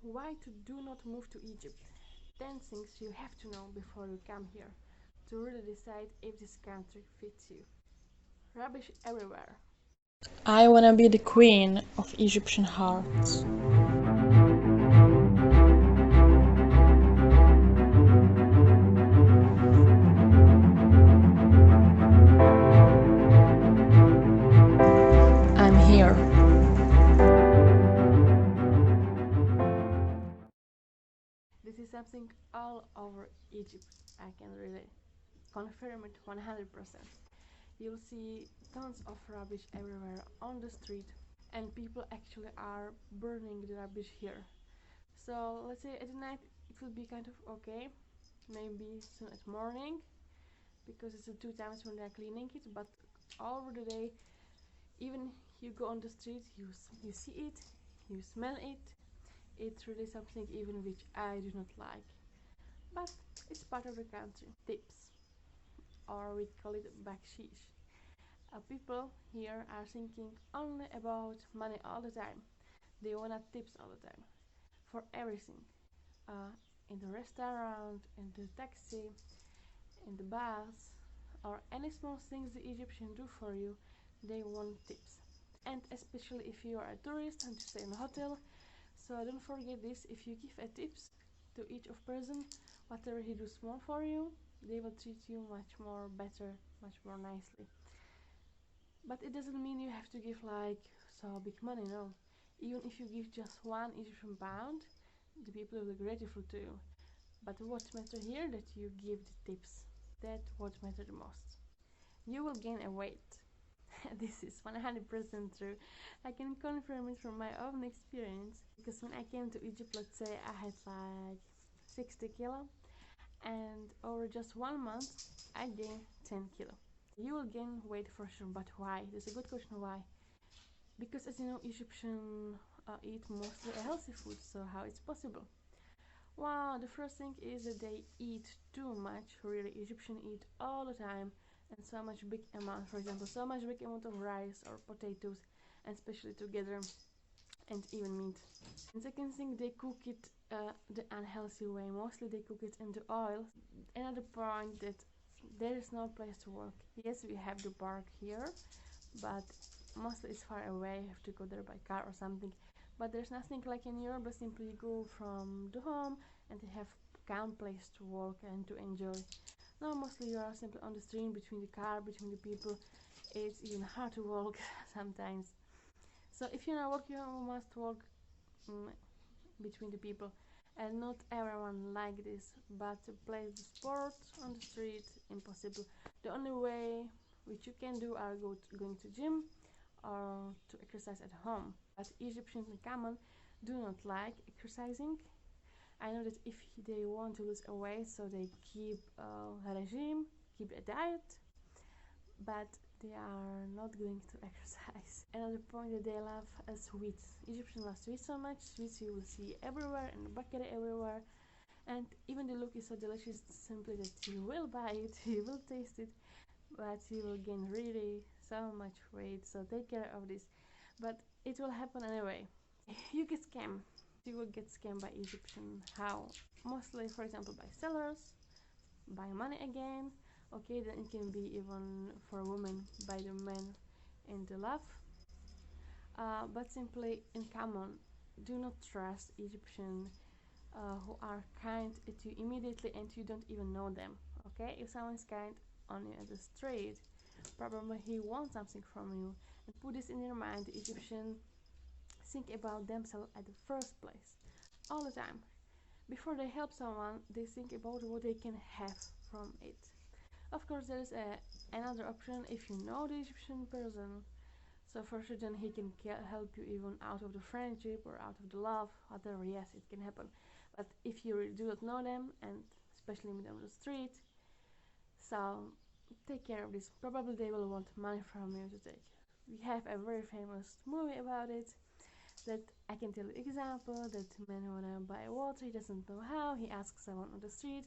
Why to do not move to Egypt? 10 things you have to know before you come here to really decide if this country fits you. Rubbish everywhere. I wanna be the queen of Egyptian hearts. I'm here. This is something all over Egypt. I can really confirm it 100%. You'll see tons of rubbish everywhere on the street, and people actually are burning the rubbish here. So let's say at night it will be kind of okay, maybe soon at morning, because it's the two times when they're cleaning it, but all over the day, even you go on the street, you see it, you smell it. It's really something even which I do not like, but it's part of the country. Tips, or we call it bakshesh. People here are thinking only about money all the time. They want tips all the time for everything. In the restaurant, in the taxi, in the bus, or any small things the Egyptians do for you, they want tips. And especially if you are a tourist and you stay in a hotel, so don't forget this. If you give a tips to each of person, whatever he do small for you, they will treat you much more better, much more nicely. But it doesn't mean you have to give like so big money, no. Even if you give just one Egyptian pound, the people will be grateful to you. But what matter here that you give the tips. That what matter the most. You will gain a weight. This is 100% true. I can confirm it from my own experience, because when I came to Egypt, let's say I had like 60 kilo, and over just 1 month I gained 10 kilo. You will gain weight for sure, but why? That's a good question. Why? Because as you know, Egyptian eat mostly healthy food, so how it's possible? Wow, the first thing is that they eat too much. Really, Egyptian eat all the time, and so much big amount. For example, so much big amount of rice or potatoes, and especially together, and even meat. And second thing, they cook it the unhealthy way. Mostly they cook it in the oil. Another point that there is no place to work. Yes, we have the park here, but mostly it's far away. You have to go there by car or something. But there's nothing like in Europe. But simply go from the home and they have calm place to work and to enjoy. No, mostly you are simply on the street between the car, between the people. It's even hard to walk sometimes. So if you know work, you must walk between the people, and not everyone like this. But to play the sport on the street, impossible. The only way which you can do are going to gym or to exercise at home. But Egyptians in common do not like exercising. I know that if they want to lose weight, so they keep a regime, keep a diet, but they are not going to exercise. Another point that they love sweets. Egyptians love sweets so much. Sweets you will see everywhere, in the bakery everywhere, and even the look is so delicious simply that you will buy it, you will taste it, but you will gain really so much weight. So take care of this. But it will happen anyway. You get scammed. You will get scammed by Egyptian. How? Mostly, for example, by sellers, by money again. Okay, then it can be even for women by the men in the love. But simply in common, do not trust Egyptian who are kind to you immediately and you don't even know them. Okay, if someone's kind on you at the street, probably he wants something from you. And put this in your mind: the Egyptian think about themselves at the first place, all the time. Before they help someone, they think about what they can have from it. Of course, there is another option if you know the Egyptian person. So for sure, then he can help you even out of the friendship or out of the love, whatever. Yes, it can happen. But if you do not know them, and especially meet them on the street, so take care of this. Probably they will want money from you to take. We have a very famous movie about it. That I can tell you example that man wanna buy water, he doesn't know how. He asks someone on the street,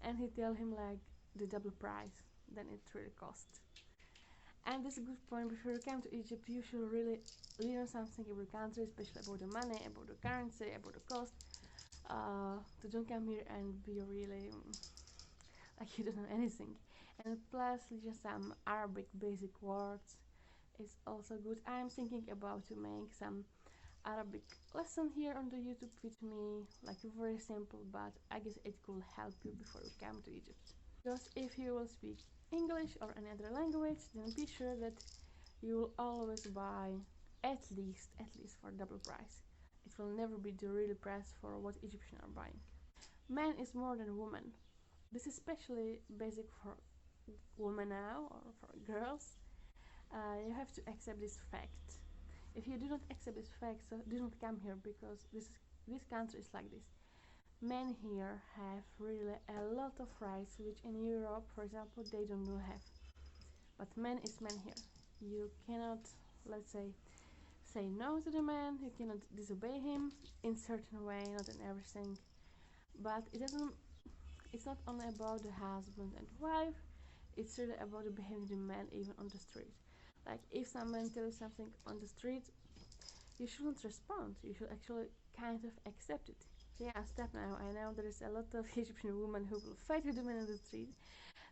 and he tell him like the double price than it really costs. And this is a good point. Before you come to Egypt, you should really learn something about the country, especially about the money, about the currency, about the cost. to don't come here and be really like you don't know anything. And plus just some Arabic basic words is also good. I'm thinking about to make some Arabic lesson here on the YouTube with me, like very simple, but I guess it could help you before you come to Egypt. Because if you will speak English or any other language, then be sure that you will always buy at least for double price. It will never be the real price for what Egyptians are buying. Man is more than woman. This is especially basic for women now or for girls. You have to accept this fact. If you do not accept this fact, so do not come here because this country is like this. Men here have really a lot of rights which in Europe, for example, they don't have. But man is man here. You cannot, let's say no to the man. You cannot disobey him in certain way, not in everything. But it's not only about the husband and wife. It's really about the behavior of the man even on the street. Like if someone tells you something on the street, you shouldn't respond. You should actually kind of accept it. Yeah, stop now. I know there is a lot of Egyptian women who will fight with the men on the street,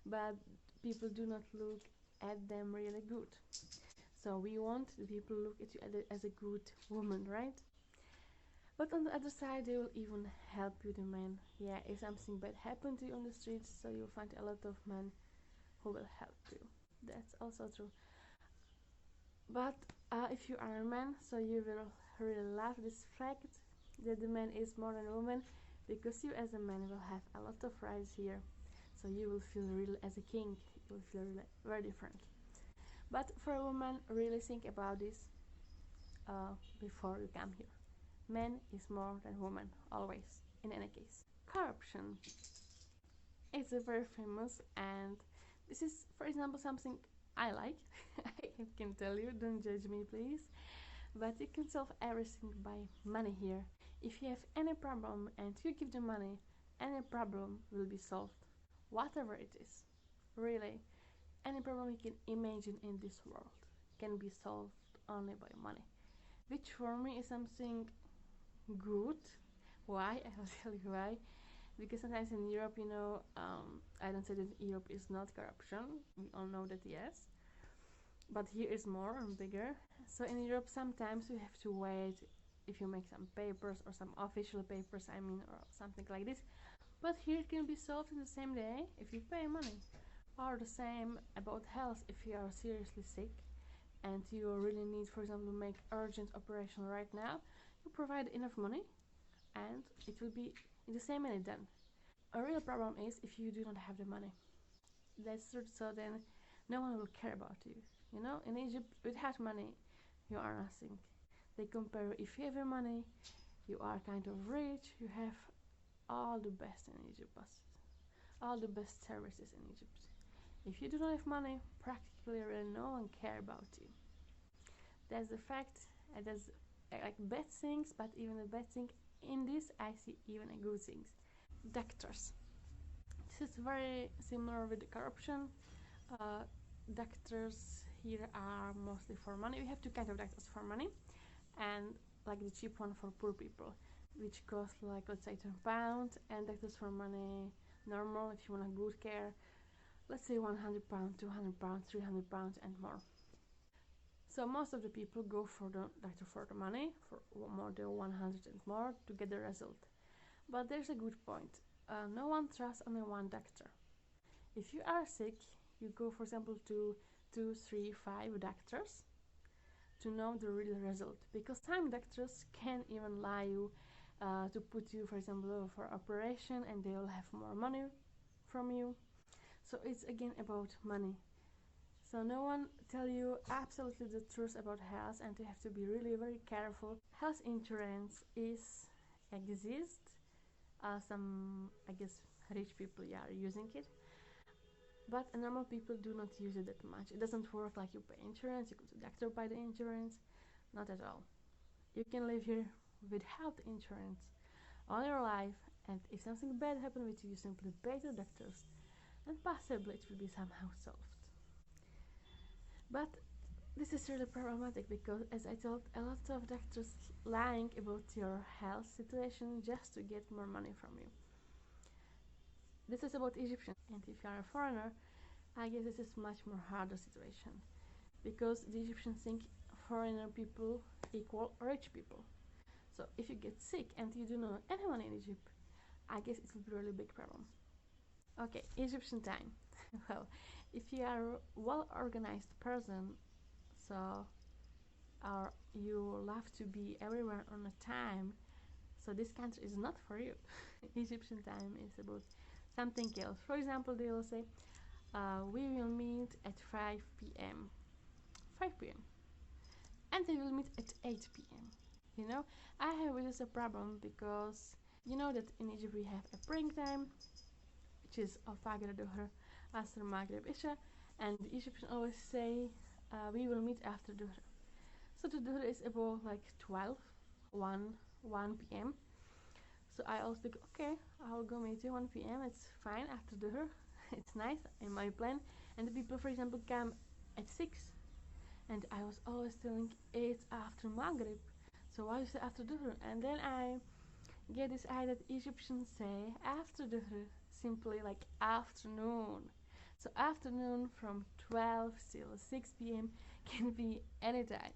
but people do not look at them really good. So we want the people to look at you as a good woman, right? But on the other side, they will even help you, the men. Yeah, if something bad happened to you on the streets, so you'll find a lot of men who will help you. That's also true. But if you are a man, so you will really love this fact that the man is more than a woman, because you as a man will have a lot of rights here. So you will feel really as a king. You will feel really very different. But for a woman, really think about this before you come here. Man is more than woman, always, in any case. Corruption. It's a very famous, and this is, for example, something I like. I can tell you, don't judge me, please. But you can solve everything by money here. If you have any problem and you give the money, any problem will be solved, whatever it is. Really, any problem you can imagine in this world can be solved only by money, which for me is something good. Why? I will tell you why. Because sometimes in Europe, I don't say that Europe is not corruption. We all know that, yes, but here is more and bigger. So in Europe, sometimes you have to wait if you make some papers or some official papers, or something like this. But here it can be solved in the same day if you pay money. Or the same about health. If you are seriously sick and you really need, for example, to make urgent operation right now, you provide enough money and it will be in the same minute done. A real problem is if you do not have the money. That's true. So then no one will care about you. In Egypt, without money, you are nothing. They compare if you have money, you are kind of rich, you have all the best in Egypt, all the best services in Egypt. If you do not have money, practically really no one care about you. That's the fact. There's like bad things, but even the bad thing in this, I see even a good things. Doctors. This is very similar with the corruption. Doctors here are mostly for money. We have two kinds of doctors for money, and like the cheap one for poor people, which cost like, let's say, £10, and doctors for money normal if you want a good care, let's say £100, £200, £300 and more. So most of the people go for the doctor for the money, for more than 100 and more to get the result. But there's a good point. No one trusts only one doctor. If you are sick, you go, for example, to 2, 3, 5 doctors to know the real result, because some doctors can even lie you to put you, for example, for operation, and they will have more money from you. So it's again about money. So no one tell you absolutely the truth about health, and you have to be really very careful. Health insurance exists. Some, I guess, rich people are using it, but normal people do not use it that much. It doesn't work like you pay insurance, you go to the doctor by the insurance. Not at all. You can live here without insurance all your life, and if something bad happens with you, you simply pay the doctors, and possibly it will be somehow solved. But This is really problematic because, as I told, a lot of doctors lying about your health situation just to get more money from you. This is about Egyptians, and if you are a foreigner, I guess this is much more harder situation because the Egyptians think foreigner people equal rich people. So if you get sick and you don't know anyone in Egypt, I guess it will be a really big problem. Okay, Egyptian time. Well, if you are a well-organized person, so or you love to be everywhere on a time, so this country is not for you. Egyptian time is about something else. For example, they will say, we will meet at 5 p.m. 5 p.m. and they will meet at 8 p.m. You know, I have this a problem because you know that in Egypt we have a praying time, which is Al-Fajr, Dhuhr, Asr, Maghrib, Isha, and the Egyptians always say we will meet after Dhuhr. So the Dhuhr is about like 12, 1 p.m. So I always think, okay, I'll go meet you 1 p.m. It's fine after Dhuhr. It's nice in my plan. And the people, for example, come at 6, and I was always telling it's after Maghrib. So why is it after Dhuhr? And then I get this idea that Egyptians say after Dhuhr, simply like afternoon. So afternoon from 12 till 6 p.m. can be anytime.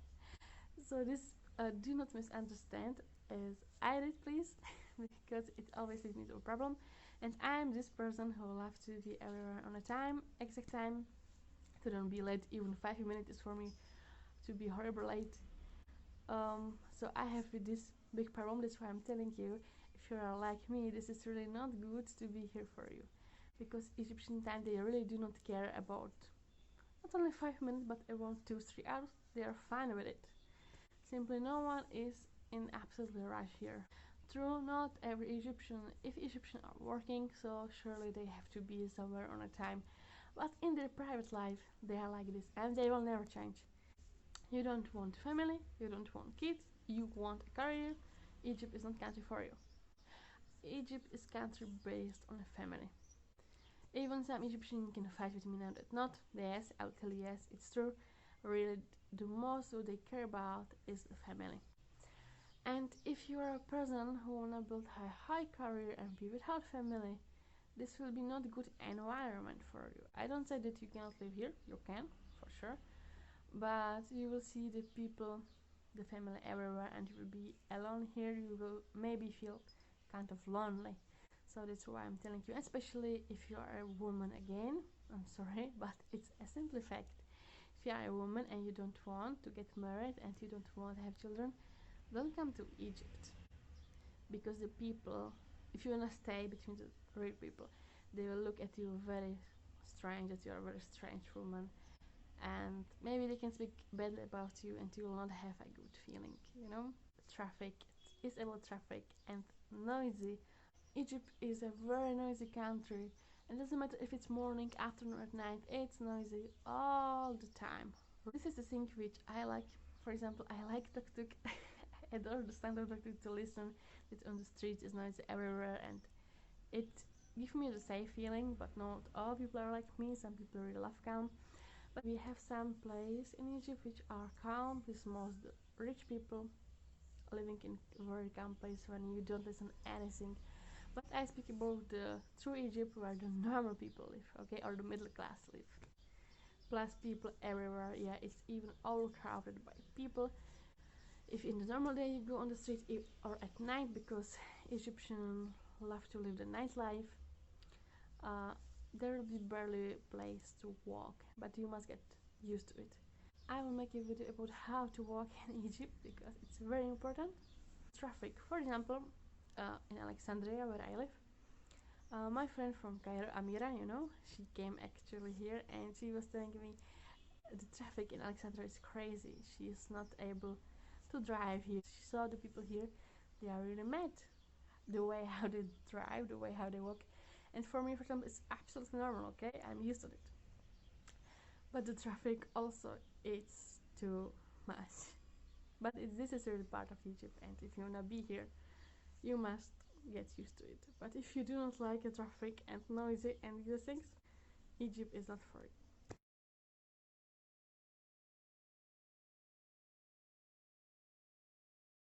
So this do not misunderstand as I did, please, because it always leads me to a problem. And I'm this person who loves to be everywhere on a time, exact time, to don't be late. Even 5 minutes is for me to be horrible late. So I have this big problem. That's why I'm telling you, if you are like me, this is really not good to be here for you, because Egyptian time they really do not care about not only 5 minutes but about 2-3 hours. They are fine with it. Simply no one is in absolutely rush here. True, not every Egyptian. If Egyptians are working, so surely they have to be somewhere on a time. But in their private life, they are like this, and they will never change. You don't want family, you don't want kids, you want a career. Egypt is not country for you. Egypt is country based on a family. Even some Egyptians can fight with me now that not. Yes, I'll tell you, yes, it's true. Really, the most what they care about is the family. And if you are a person who wanna build a high career and be without family, this will be not a good environment for you. I don't say that you cannot live here, you can, for sure, but you will see the people, the family everywhere, and you will be alone here. You will maybe feel kind of lonely. So that's why I'm telling you, especially if you are a woman again. I'm sorry, but it's a simple fact. If you are a woman and you don't want to get married and you don't want to have children, don't come to Egypt, because the people, if you wanna stay between the real people, they will look at you very strange, that you are a very strange woman, and maybe they can speak badly about you, and you will not have a good feeling. You know, traffic is about traffic and noisy. Egypt is a very noisy country, and doesn't matter if it's morning, afternoon, or at night. It's noisy all the time. This is the thing which I like. For example, I like tuk-tuk. I adore the sound of tuk-tuk to listen. It's on the street, it's noisy everywhere, and it gives me the safe feeling. But not all people are like me. Some people really love calm. But we have some places in Egypt which are calm. This most rich people living in very calm place when you don't listen anything. But I speak about the true Egypt where the normal people live, okay, or the middle class live. Plus people everywhere. Yeah, it's even overcrowded by people. If in the normal day you go on the street or at night, because Egyptians love to live the nightlife, there will be barely place to walk, but you must get used to it. I will make a video about how to walk in Egypt because it's very important. Traffic, for example, in Alexandria where I live, my friend from Cairo, Amira, you know, she came actually here and she was telling me the traffic in Alexandria is crazy. She is not able to drive here. She saw the people here, they are really mad. The way how they drive, the way how they walk. And for me, for example, it's absolutely normal, okay? I'm used to it. But the traffic also, it's too much. But this is really part of Egypt, and if you wanna be here, you must get used to it. But if you do not like the traffic and noisy and these things, Egypt is not for you.